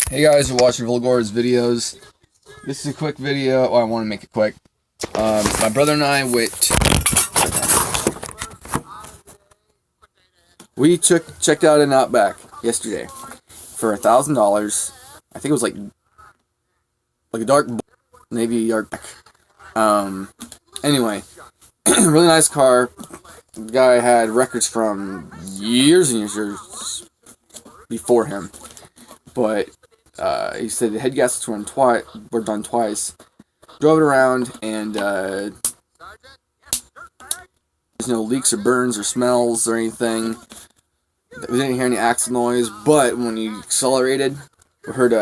Hey guys, you're watching Volgor's videos. This is a quick video. Oh, I want to make it quick. My brother and I checked out an Outback yesterday for $1,000. I think it was like a dark navy Outback. Anyway, really nice car. The guy had records from years and years before him, but he said the head gaskets were done twice. Drove it around, and there's no leaks or burns or smells or anything. We didn't hear any axle noise, but when he accelerated, we heard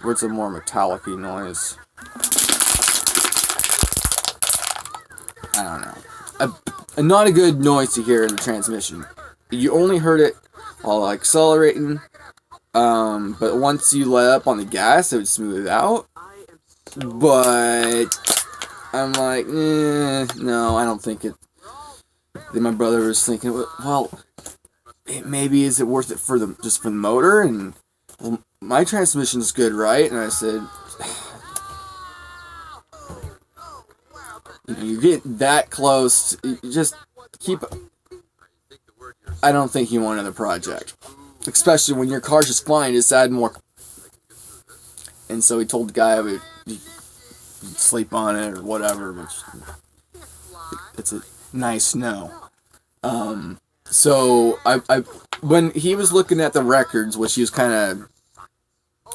what's a more metallic-y noise? I don't know. Not a good noise to hear in the transmission. You only heard it while accelerating, but once you let up on the gas, it would smooth it out. But I'm like, no, I don't think it. Then my brother was thinking, well, maybe is it worth it for just for the motor? And well, my transmission's good, right? And I said, you get that close, you just keep. I don't think you want another project, especially when your car's just fine. Just add more. And so he told the guy I would sleep on it or whatever, which it's a nice no. So I when he was looking at the records, which he was kind of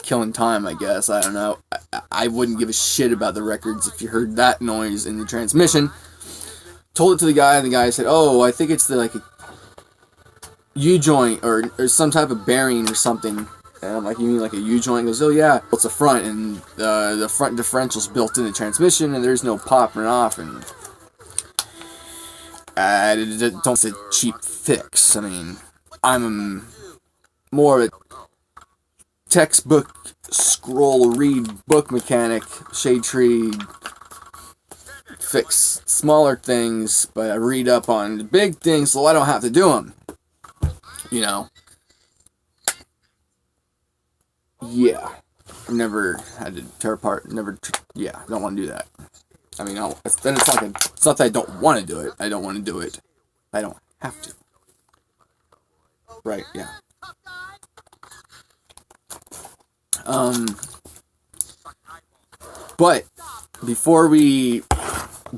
killing time, I guess. I don't know. I wouldn't give a shit about the records if you heard that noise in the transmission. Told it to the guy, and the guy said, "Oh, I think it's a U-joint or some type of bearing or something." And I'm like, "You mean like a U-joint?" He goes, "Oh yeah, it's a front, and the front differential's built in the transmission, and there's no popping off." And don't say cheap fix. I mean, I'm more of a textbook scroll read book mechanic, shade tree, fix smaller things, but I read up on the big things so I don't have to do them. You know. Yeah. I've never had to tear apart. Yeah, I don't want to do that. I mean, it's not that I don't want to do it. I don't want to do it. I don't have to. Right, yeah. But before we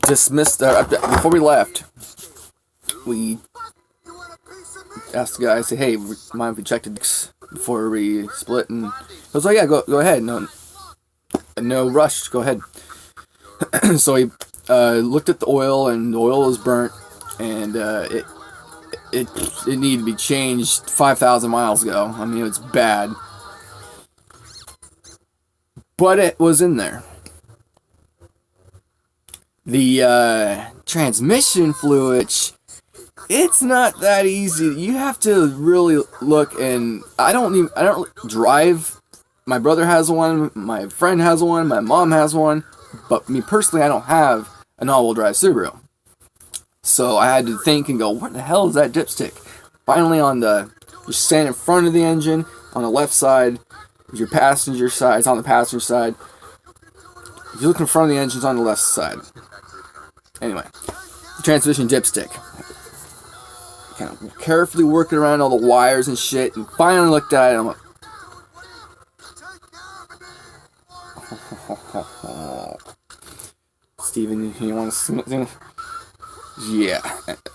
before we left, we asked the guy, I said, "Hey, mind if we checked it before we split?" And he was like, "Yeah, go ahead. No rush. Go ahead." So he looked at the oil, and the oil was burnt, and it needed to be changed 5,000 miles ago. I mean, it's bad, but it was in there. The transmission fluid, it's not that easy. You have to really look, and I don't drive. My brother has one, my friend has one, my mom has one, but me personally, I don't have an all-wheel drive Subaru. So I had to think and go, what the hell is that dipstick? Finally, you stand in front of the engine on the left side, your passenger side, it's on the passenger side. If you look in front of the engine, it's on the left side. Anyway, the transmission dipstick. Kind of carefully working around all the wires and shit, and finally looked at it, and I'm like, Steven, you want to see? Yeah.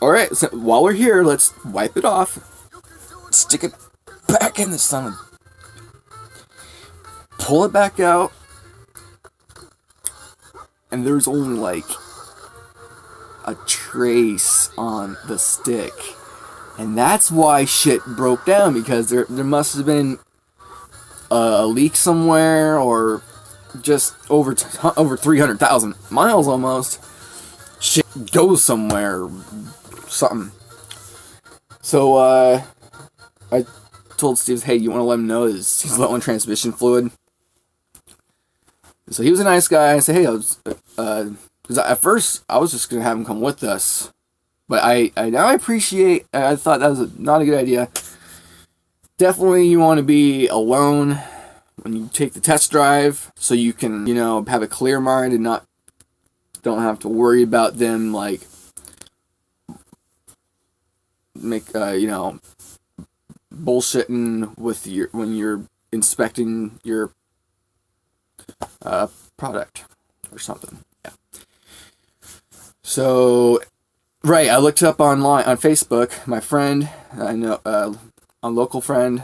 Alright, so while we're here, let's wipe it off. Stick it back in the sun. Pull it back out. And there's only like a trace on the stick. And that's why shit broke down, because there must have been a leak somewhere, or just over 300,000 miles almost. Shit goes somewhere, or something. So I told Steve, "Hey, you want to let him know he's low on transmission fluid?" So he was a nice guy. I said, "Hey, because at first I was just gonna have him come with us, but I now appreciate. I thought that was not a good idea. Definitely you want to be alone when you take the test drive, so you can, have a clear mind and don't have to worry about them, like, bullshitting with when you're inspecting your product or something. Yeah. So, right, I looked up online on Facebook. My friend, I know, a local friend,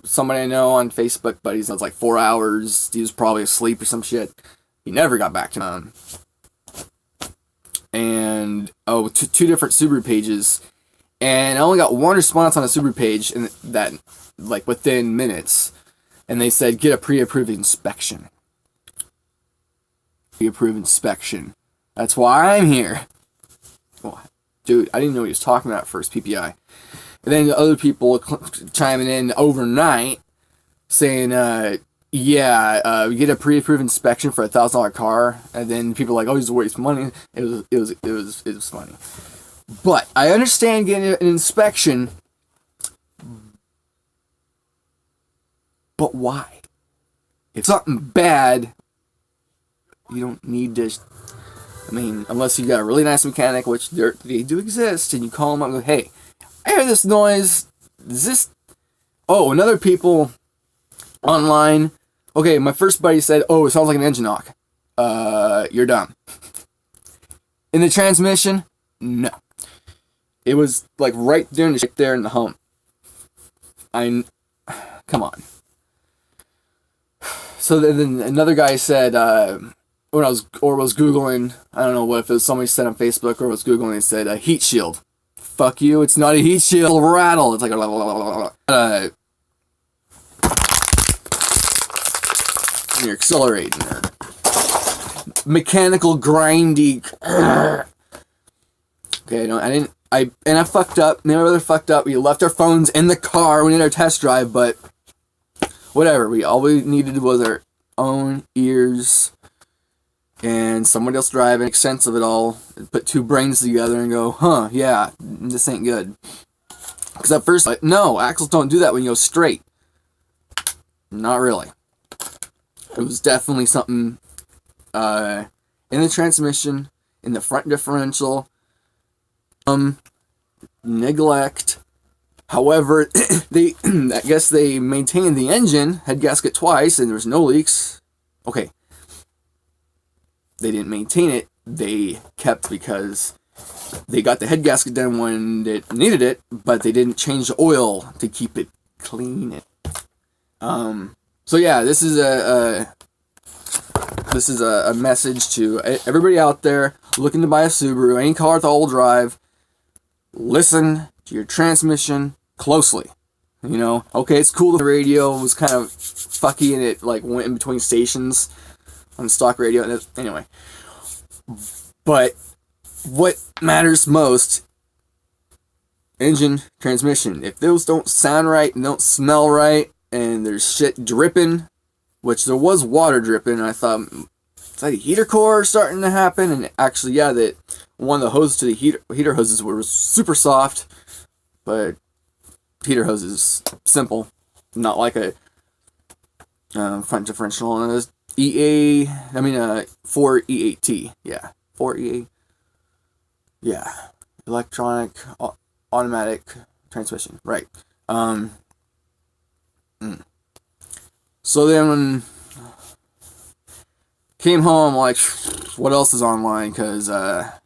somebody I know on Facebook, but he's like 4 hours. He was probably asleep or some shit. He never got back to me. And two different Subaru pages, and I only got one response on a Subaru page, and that, like, within minutes, and they said get a pre-approved inspection. Pre-approved inspection. That's why I'm here. Oh, dude, I didn't know what he was talking about at first. PPI. And then the other people chiming in overnight, saying, we get a pre-approved inspection for a $1,000 car, and then people are like, oh, he's a waste of money. It was funny. But I understand getting an inspection, but why? If something bad, you don't need to. I mean, unless you got a really nice mechanic, which they do exist, and you call them up and go, hey, I hear this noise. Is this? Oh, and other people online. Okay, my first buddy said, oh, it sounds like an engine knock. You're done. In the transmission, no. It was like right there in the hump. Come on. So then another guy said, when I was Googling, I don't know what if it was somebody said on Facebook or was Googling, they said heat shield. Fuck you, it's not a heat shield. It'll rattle. It's like you're accelerating. Mechanical grindy. Okay, no, I fucked up. Me and my brother fucked up. We left our phones in the car. We did our test drive, but whatever. All we needed was our own ears and somebody else driving, make sense of it all, put two brains together and go, huh, yeah, this ain't good. Because at first, like, no, axles don't do that when you go straight. Not really. It was definitely something in the transmission, in the front differential, neglect. However, I guess they maintained the engine, head gasket twice, and there was no leaks. Okay. They didn't maintain it. They kept because they got the head gasket done when it needed it, but they didn't change the oil to keep it clean. So yeah, this is a message to everybody out there looking to buy a Subaru, any car with all-wheel drive. Listen to your transmission closely. Okay, it's cool. The radio was kind of fucky and it like went in between stations on stock radio. Anyway, but what matters most, engine, transmission. If those don't sound right and don't smell right, and there's shit dripping, which there was water dripping, and I thought, is that a heater core starting to happen? And actually, yeah, that one of the hoses to the heater hoses were super soft, but heater hose is simple, not like a front differential on a 4E8T, yeah, 4E8, yeah, electronic automatic transmission, right. So then when came home, like, what else is online? Because,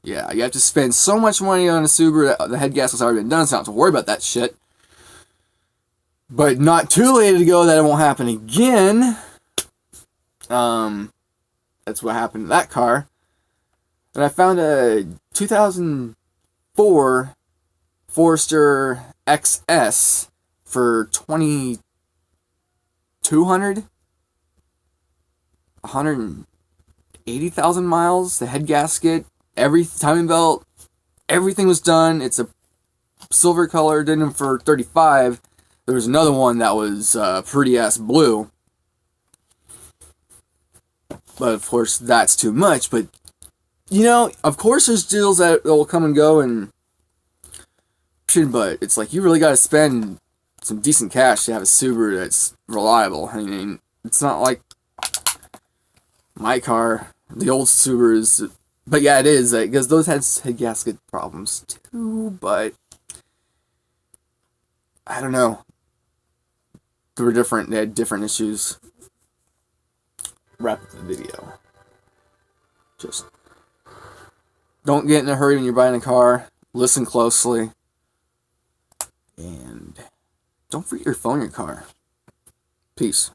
yeah, you have to spend so much money on a Subaru that the head gasket's already been done, so I don't have to worry about that shit. But not too late to go that it won't happen again. That's what happened to that car. And I found a 2004 Forester XS for $2,200, 180,000 miles. The head gasket, every timing belt, everything was done. It's a silver color. Did them for $35,000. There was another one that was pretty ass blue. But of course, that's too much. But, of course there's deals that will come and go and shit, but it's like you really got to spend some decent cash to have a Subaru that's reliable. I mean, it's not like my car, the old Subarus. But yeah, it is, because those had head gasket problems too, but I don't know. They were different. They had different issues. Wrap up the video. Just don't get in a hurry when you're buying a car. Listen closely. And don't forget your phone in your car. Peace.